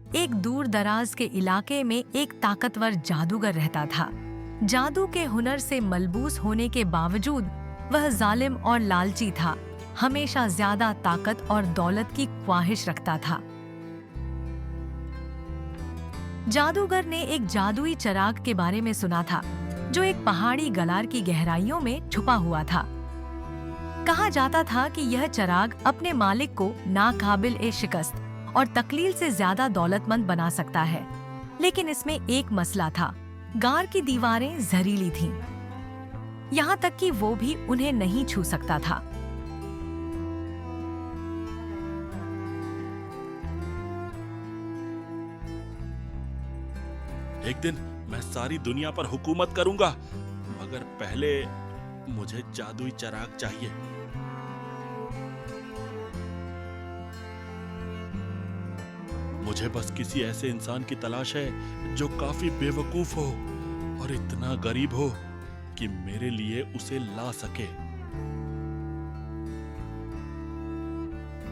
एक दूर दराज के इलाके में एक ताकतवर जादूगर रहता था। जादू के हुनर से मलबूस होने के बावजूद वह जालिम और लालची था, हमेशा ज्यादा ताकत और दौलत की ख्वाहिश रखता था। जादूगर ने एक जादुई चिराग के बारे में सुना था, जो एक पहाड़ी गलार की गहराइयों में छुपा हुआ था। कहा जाता था कि यह चिराग अपने मालिक को नाकाबिल-ए-शिकस्त और तकलील से ज्यादा दौलतमंद बना सकता है। लेकिन इसमें एक मसला था, गार की दीवारें जहरीली थीं, यहाँ तक कि वो भी उन्हें नहीं छू सकता था। एक दिन मैं सारी दुनिया पर हुकूमत करूंगा, मगर पहले मुझे जादुई चिराग चाहिए। मुझे बस किसी ऐसे इंसान की तलाश है जो काफी बेवकूफ हो और इतना गरीब हो कि मेरे लिए उसे ला सके।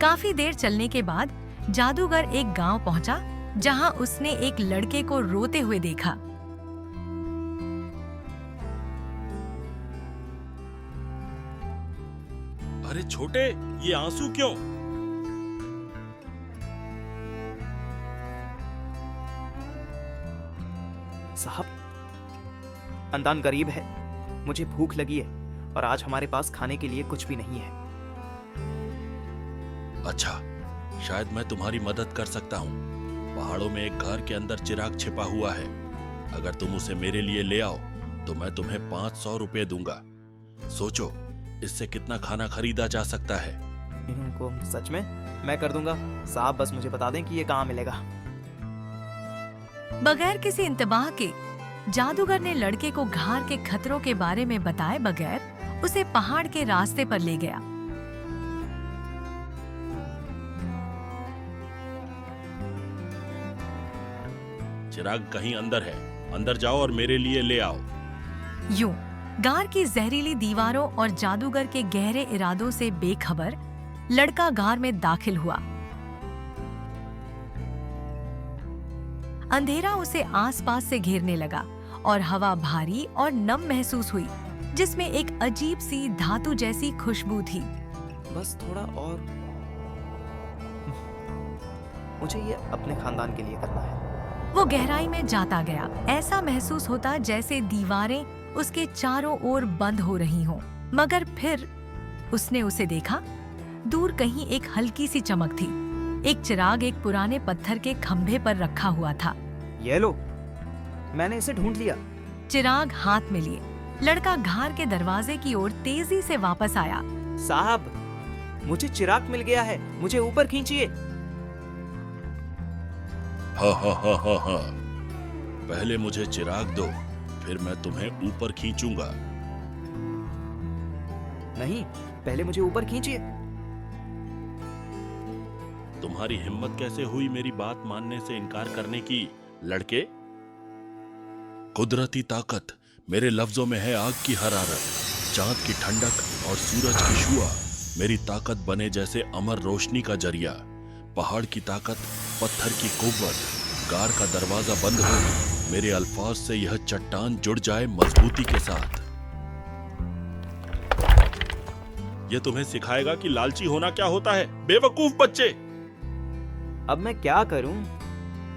काफी देर चलने के बाद जादूगर एक गांव पहुंचा, जहां उसने एक लड़के को रोते हुए देखा। अरे छोटे, ये आंसू क्यों? साहब, खानदान गरीब है, मुझे भूख लगी है और आज हमारे पास खाने के लिए कुछ भी नहीं है। अच्छा, शायद मैं तुम्हारी मदद कर सकता हूँ। पहाड़ों में एक घर के अंदर चिराग छिपा हुआ है। अगर तुम उसे मेरे लिए ले आओ तो मैं तुम्हें 500 रुपए दूंगा। सोचो, इससे कितना खाना खरीदा जा सकता है। इनको सच में मैं कर दूंगा साहब, बस मुझे बता दें कि ये कहाँ मिलेगा। बगैर किसी इंतबाह के जादूगर ने लड़के को घार के खतरों के बारे में बताए बगैर उसे पहाड़ के रास्ते पर ले गया। चिराग कहीं अंदर है, अंदर जाओ और मेरे लिए ले आओ। यूं गार की जहरीली दीवारों और जादूगर के गहरे इरादों से बेखबर लड़का गार में दाखिल हुआ। अंधेरा उसे आसपास से घेरने लगा और हवा भारी और नम महसूस हुई, जिसमें एक अजीब सी धातु जैसी खुशबू थी। बस थोड़ा और, मुझे ये अपने खानदान के लिए करना है। वो गहराई में जाता गया। ऐसा महसूस होता जैसे दीवारें उसके चारों ओर बंद हो रही हों। मगर फिर उसने उसे देखा। दूर कहीं एक हल्की सी चमक थी। एक चिराग एक पुराने पत्थर के खंभे पर रखा हुआ था। ये लो, मैंने इसे ढूंढ लिया। चिराग हाथ में लिए लड़का घार के दरवाजे की ओर तेजी से वापस आया। साहब, मुझे चिराग मिल गया है, मुझे ऊपर खींचिए। हा हा हा हा हा। पहले मुझे चिराग दो, फिर मैं तुम्हें ऊपर खींचूंगा। नहीं, पहले मुझे ऊपर खींचिए। तुम्हारी हिम्मत कैसे हुई मेरी बात मानने से इनकार करने की, लड़के? कुदरती ताकत मेरे लफ्जों में है आग की हरारत, चांद की ठंडक और सूरज की शुआ मेरी ताकत बने जैसे अमर रोशनी का जरिया। पहाड़ की ताकत, पत्थर की कुव्वत, गार का दरवाजा बंद हो, मेरे अल्फाज से यह चट्टान जुड़ जाए मजबूती के साथ। यह तुम्हें सिखाएगा कि लालची होना क्या होता है, बेवकूफ बच्चे। अब मैं क्या करूं?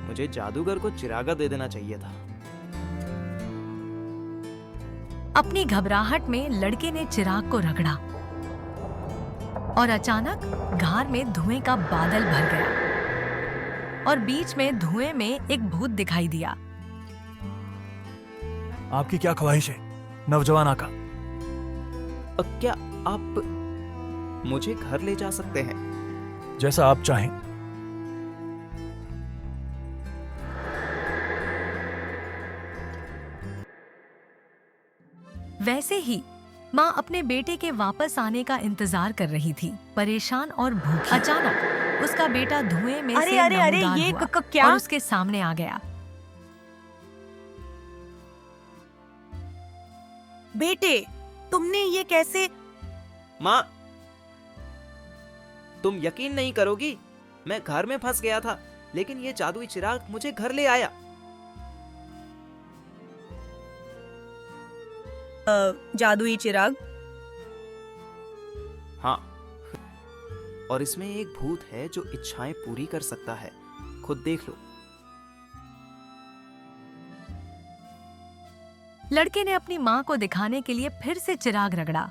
मुझे जादूगर को चिरागा दे देना चाहिए था। अपनी घबराहट में लड़के ने चिराग को रगड़ा और अचानक घार में धुएं का बादल भर गया और बीच में धुएं में एक भूत दिखाई दिया। आपकी क्या ख्वाहिश है, नौजवान आका? क्या आप मुझे घर ले जा सकते हैं? जैसा आप चाहें। वैसे ही माँ अपने बेटे के वापस आने का इंतजार कर रही थी, परेशान और भूखी। अचानक उसका बेटा धुएं में से नमूदार ये हुआ क्या? और उसके सामने आ गया। बेटे, तुमने ये कैसे? माँ, तुम यकीन नहीं करोगी, मैं घर में फंस गया था। लेकिन ये जादुई चिराग मुझे घर ले आया। जादुई चिराग? हाँ, और इसमें एक भूत है जो इच्छाएं पूरी कर सकता है। खुद देख लो। लड़के ने अपनी माँ को दिखाने के लिए फिर से चिराग रगड़ा।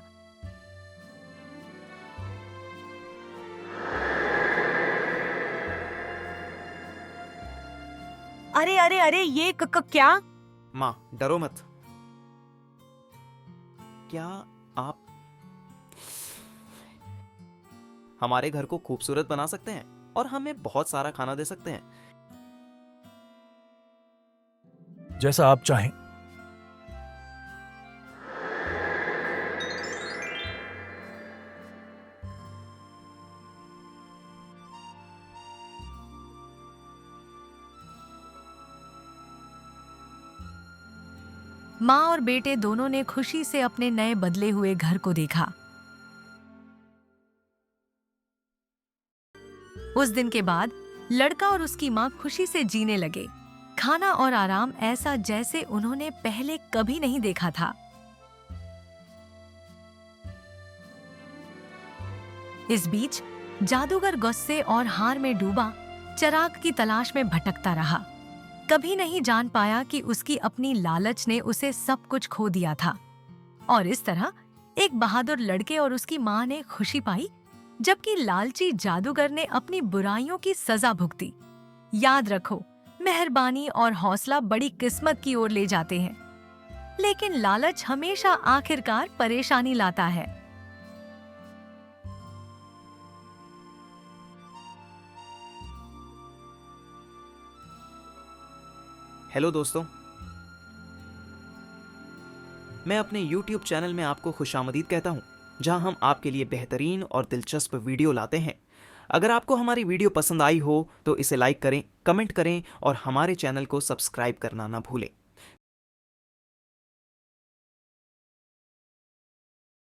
अरे अरे अरे, ये क्या? माँ, डरो मत। क्या आप हमारे घर को खूबसूरत बना सकते हैं और हमें बहुत सारा खाना दे सकते हैं? जैसा आप चाहें। माँ और बेटे दोनों ने खुशी से अपने नए बदले हुए घर को देखा। उस दिन के बाद लड़का और उसकी माँ खुशी से जीने लगे। खाना और आराम ऐसा जैसे उन्होंने पहले कभी नहीं देखा था। इस बीच जादूगर गुस्से और हार में डूबा चिराग की तलाश में भटकता रहा। कभी नहीं जान पाया कि उसकी अपनी लालच ने उसे सब कुछ खो दिया था। और इस तरह एक बहादुर लड़के और उसकी माँ ने खुशी पाई, जबकि लालची जादूगर ने अपनी बुराइयों की सजा भुगती। याद रखो, मेहरबानी और हौसला बड़ी किस्मत की ओर ले जाते हैं, लेकिन लालच हमेशा आखिरकार परेशानी लाता है। हेलो दोस्तों, मैं अपने YouTube चैनल में आपको खुशामदीद कहता हूं, जहां हम आपके लिए बेहतरीन और दिलचस्प वीडियो लाते हैं। अगर आपको हमारी वीडियो पसंद आई हो तो इसे लाइक करें, कमेंट करें और हमारे चैनल को सब्सक्राइब करना ना भूलें।